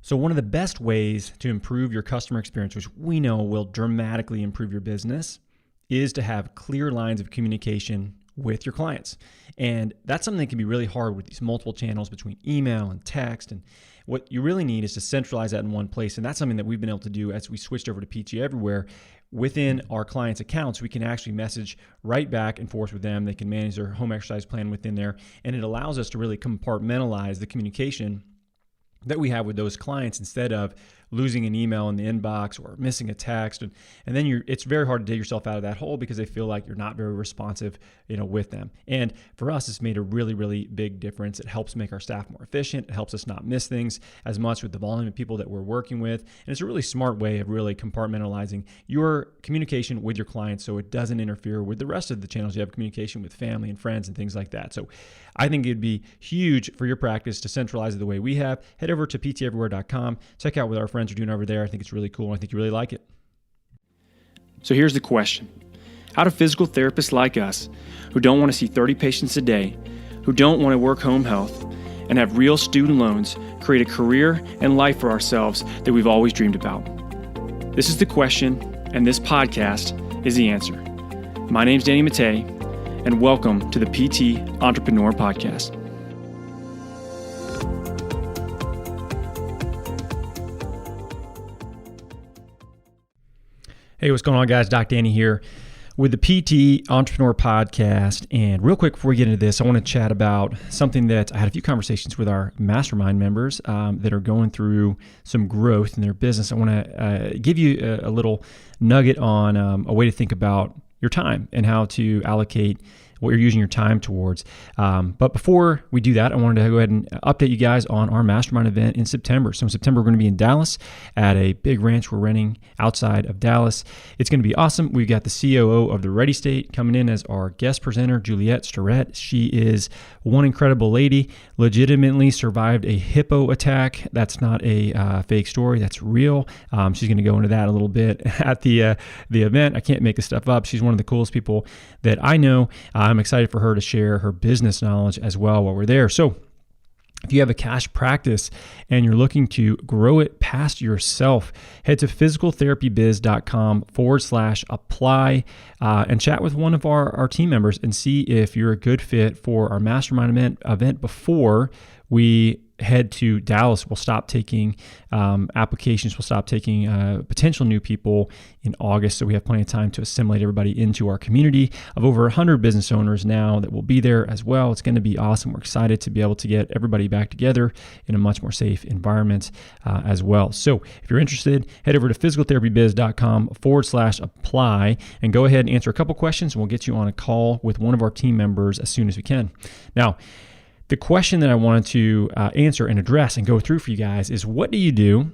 So one of the best ways to improve your customer experience, which we know will dramatically improve your business, is to have clear lines of communication with your clients. And that's something that can be really hard with these multiple channels between email and text. And what you really need is to centralize that in one place. And that's something that we've been able to do as we switched over to PT Everywhere. Within our clients' accounts, we can actually message right back and forth with them. They can manage their home exercise plan within there. And it allows us to really compartmentalize the communication that we have with those clients instead of losing an email in the inbox or missing a text. And then it's very hard to dig yourself out of that hole because they feel like you're not very responsive, with them. And for us, it's made a really, really big difference. It helps make our staff more efficient. It helps us not miss things as much with the volume of people that we're working with. And it's a really smart way of really compartmentalizing your communication with your clients so it doesn't interfere with the rest of the channels you have communication with family and friends and things like that. So I think it'd be huge for your practice to centralize it the way we have. Head over to pteverywhere.com. Check out what our friends are doing over there. I think it's really cool. I think you really like it. So here's the question. How do physical therapists like us, who don't want to see 30 patients a day, who don't want to work home health, and have real student loans, create a career and life for ourselves that we've always dreamed about? This is the question, and this podcast is the answer. My name's Danny Mattei, and welcome to the PT Entrepreneur Podcast. Hey, what's going on, guys? Doc Danny here with the PT Entrepreneur Podcast. And real quick, before we get into this, I want to chat about something that I had a few conversations with our mastermind members that are going through some growth in their business. I want to give you a little nugget on a way to think about your time and how to allocate what you're using your time towards. But before we do that, I wanted to go ahead and update you guys on our mastermind event in September. So in September, we're going to be in Dallas at a big ranch we're renting outside of Dallas. It's going to be awesome. We've got the COO of the Ready State coming in as our guest presenter, Juliette Starrett. She is one incredible lady, legitimately survived a hippo attack. That's not a fake story. That's real. She's going to go into that a little bit at the event. I can't make this stuff up. She's one of the coolest people that I know. I'm excited for her to share her business knowledge as well while we're there. So if you have a cash practice and you're looking to grow it past yourself, head to physicaltherapybiz.com/apply and chat with one of our team members and see if you're a good fit for our mastermind event before we head to Dallas. We'll stop taking applications. We'll stop taking potential new people in August. So we have plenty of time to assimilate everybody into our community of over 100 business owners now that will be there as well. It's going to be awesome. We're excited to be able to get everybody back together in a much more safe environment as well. So if you're interested, head over to physicaltherapybiz.com/apply and go ahead and answer a couple questions, and we'll get you on a call with one of our team members as soon as we can. Now, the question that I wanted to answer and address and go through for you guys is, what do you do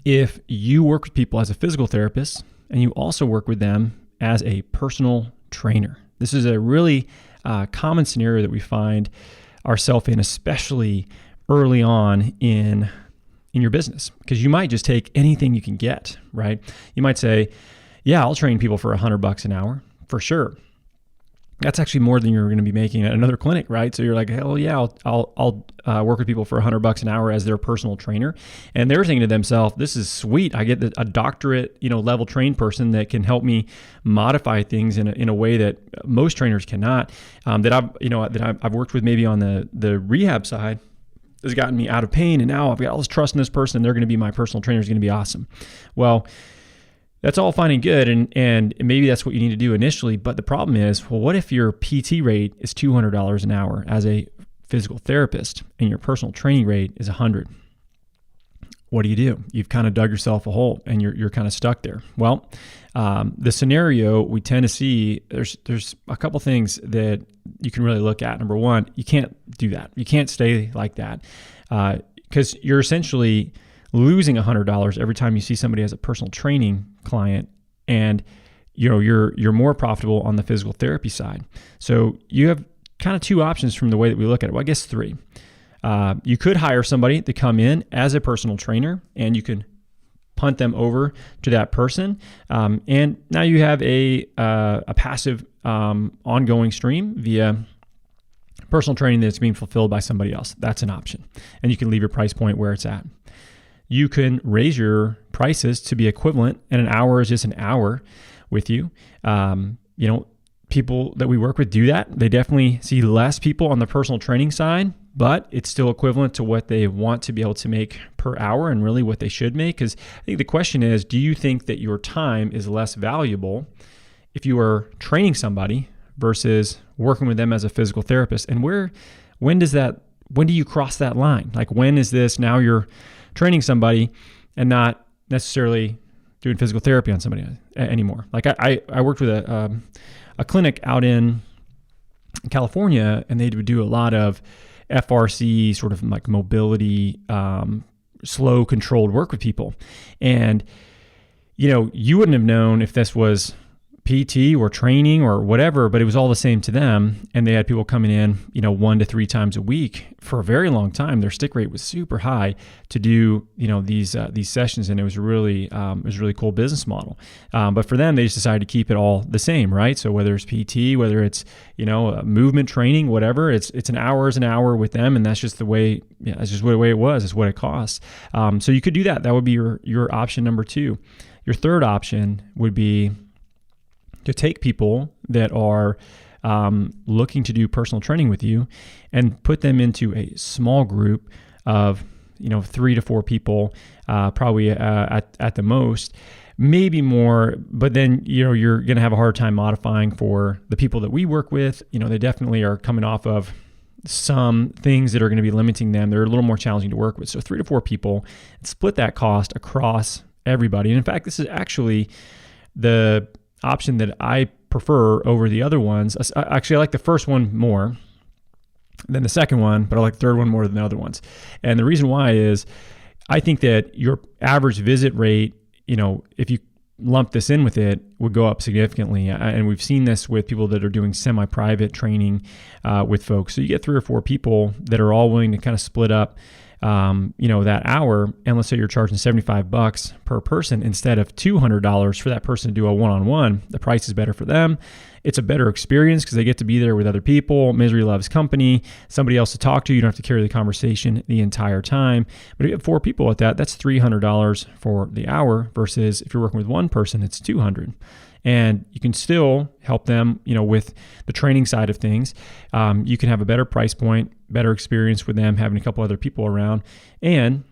if you work with people as a physical therapist and you also work with them as a personal trainer? This is a really common scenario that we find ourselves in, especially early on in your business, because you might just take anything you can get, right? You might say, yeah, I'll train people for $100 an hour for sure. That's actually more than you're going to be making at another clinic, right? So you're like, hell yeah, I'll work with people for $100 an hour as their personal trainer. And they're thinking to themselves, this is sweet. I get a doctorate, level trained person that can help me modify things in a way that most trainers cannot. That I've worked with maybe on the rehab side has gotten me out of pain, and now I've got all this trust in this person, and they're going to be my personal trainer. Is going to be awesome. Well, that's all fine and good, and maybe that's what you need to do initially, but the problem is, well, what if your PT rate is $200 an hour as a physical therapist and your personal training rate is $100? What do? You've kind of dug yourself a hole and you're kind of stuck there. Well, the scenario we tend to see, there's a couple things that you can really look at. Number one, you can't do that. You can't stay like that because you're essentially losing $100 every time you see somebody as a personal training client, and you're more profitable on the physical therapy side. So you have kind of two options from the way that we look at it. Well, I guess three. You could hire somebody to come in as a personal trainer, and you can punt them over to that person, and now you have a passive ongoing stream via personal training that's being fulfilled by somebody else. That's an option. And you can leave your price point where it's at. You can raise your prices to be equivalent, and an hour is just an hour with you. People that we work with do that. They definitely see less people on the personal training side, but it's still equivalent to what they want to be able to make per hour and really what they should make. Because I think the question is, do you think that your time is less valuable if you are training somebody versus working with them as a physical therapist? And when do you cross that line? Like, when is this now you're training somebody and not necessarily doing physical therapy on somebody anymore? Like I worked with a clinic out in California, and they would do a lot of FRC, sort of like mobility, slow controlled work with people. And, you wouldn't have known if this was PT or training or whatever, but it was all the same to them. And they had people coming in, 1 to 3 times a week for a very long time. Their stick rate was super high to do, these sessions. And it was really cool business model. But for them, they just decided to keep it all the same, right? So whether it's PT, whether it's, movement training, whatever, it's an hour is an hour with them. And that's just the way, that's just the way it was. It's what it costs. So you could do that. That would be your option number 2. Your third option would be to take people that are looking to do personal training with you and put them into a small group of 3 to 4 people, probably at the most, maybe more. But then you're going to have a hard time modifying for the people that we work with. They definitely are coming off of some things that are going to be limiting them. They're a little more challenging to work with. So 3 to 4 people, and split that cost across everybody. And in fact, this is actually the option that I prefer over the other ones. Actually, I like the first one more than the second one, but I like the third one more than the other ones. And the reason why is I think that your average visit rate, if you lump this in with it, would go up significantly. And we've seen this with people that are doing semi-private training with folks. So you get 3 or 4 people that are all willing to kind of split up that hour, and let's say you're charging $75 per person instead of $200 for that person to do a one-on-one. The price is better for them. It's a better experience because they get to be there with other people. Misery loves company. Somebody else to talk to. You don't have to carry the conversation the entire time. But if you have 4 people at that, that's $300 for the hour versus if you're working with one person, it's $200. And you can still help them, with the training side of things. You can have a better price point, better experience with them, having a couple other people around. And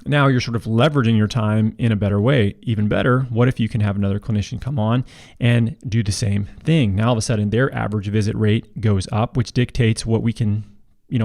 now you're sort of leveraging your time in a better way. Even better, what if you can have another clinician come on and do the same thing? Now all of a sudden their average visit rate goes up, which dictates what we can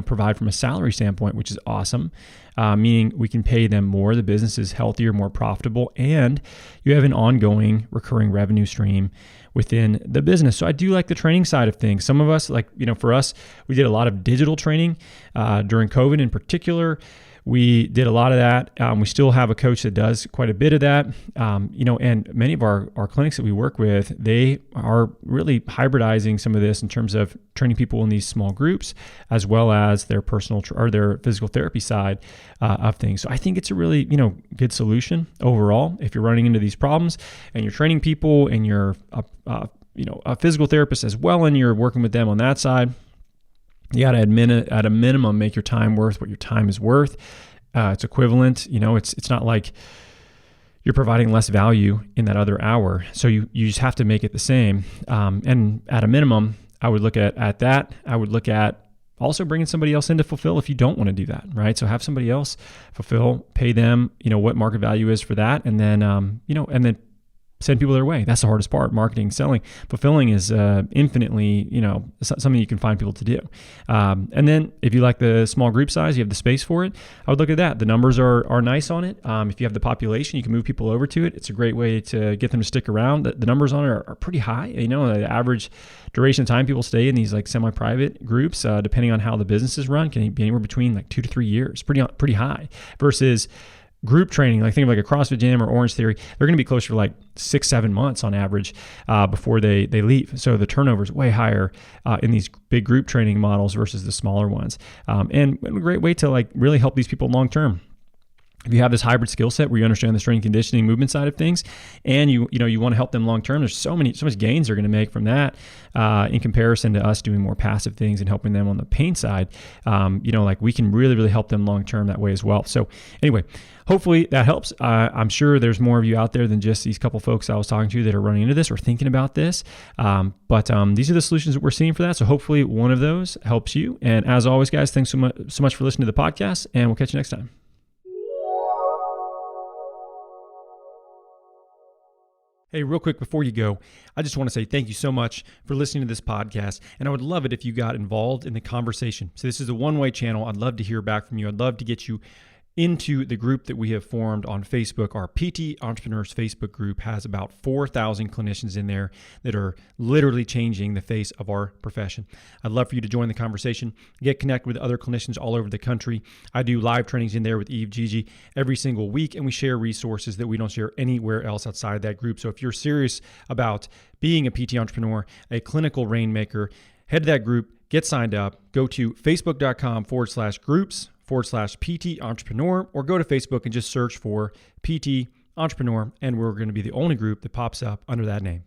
provide from a salary standpoint, which is awesome. Meaning we can pay them more. The business is healthier, more profitable, and you have an ongoing recurring revenue stream within the business. So I do like the training side of things. Some of us, for us, we did a lot of digital training during COVID in particular. We did a lot of that. We still have a coach that does quite a bit of that. And many of our clinics that we work with, they are really hybridizing some of this in terms of training people in these small groups, as well as their personal or their physical therapy side of things. So I think it's a really, good solution overall. If you're running into these problems and you're training people and you're a physical therapist as well, and you're working with them on that side, you got to at a minimum make your time worth what your time is worth. It's equivalent. It's not like you're providing less value in that other hour. So you just have to make it the same. And at a minimum, I would look at that. I would look at also bringing somebody else in to fulfill if you don't want to do that, right? So have somebody else fulfill, pay them, what market value is for that, and then and then send people their way. That's the hardest part, marketing, selling. Fulfilling is infinitely, something you can find people to do. And then if you like the small group size, you have the space for it, I would look at that. The numbers are nice on it. If you have the population, you can move people over to it. It's a great way to get them to stick around. The numbers on it are pretty high. The average duration of time people stay in these semi-private groups, depending on how the business is run, can be anywhere between 2 to 3 years. Pretty high versus group training, think of a CrossFit Gym or Orange Theory, they're going to be closer to 6-7 months on average before they leave. So the turnover is way higher in these big group training models versus the smaller ones. And a great way to really help these people long term. if you have this hybrid skill set where you understand the strength and conditioning movement side of things, and you want to help them long term, there's so much gains they're going to make from that in comparison to us doing more passive things and helping them on the pain side. Like we can really, really help them long term that way as well. So anyway, hopefully that helps. I'm sure there's more of you out there than just these couple folks I was talking to that are running into this or thinking about this. But these are the solutions that we're seeing for that. So hopefully one of those helps you. And as always, guys, thanks so much for listening to the podcast, and we'll catch you next time. Hey, real quick before you go, I just want to say thank you so much for listening to this podcast. And I would love it if you got involved in the conversation. So this is a one-way channel. I'd love to hear back from you. I'd love to get you into the group that we have formed on Facebook. Our PT Entrepreneurs Facebook group has about 4,000 clinicians in there that are literally changing the face of our profession. I'd love for you to join the conversation, get connected with other clinicians all over the country. I do live trainings in there with Eve Gigi every single week, and we share resources that we don't share anywhere else outside that group. So if you're serious about being a PT entrepreneur, a clinical rainmaker, head to that group, get signed up, go to facebook.com/groups/PT Entrepreneur, or go to Facebook and just search for PT Entrepreneur, and we're going to be the only group that pops up under that name.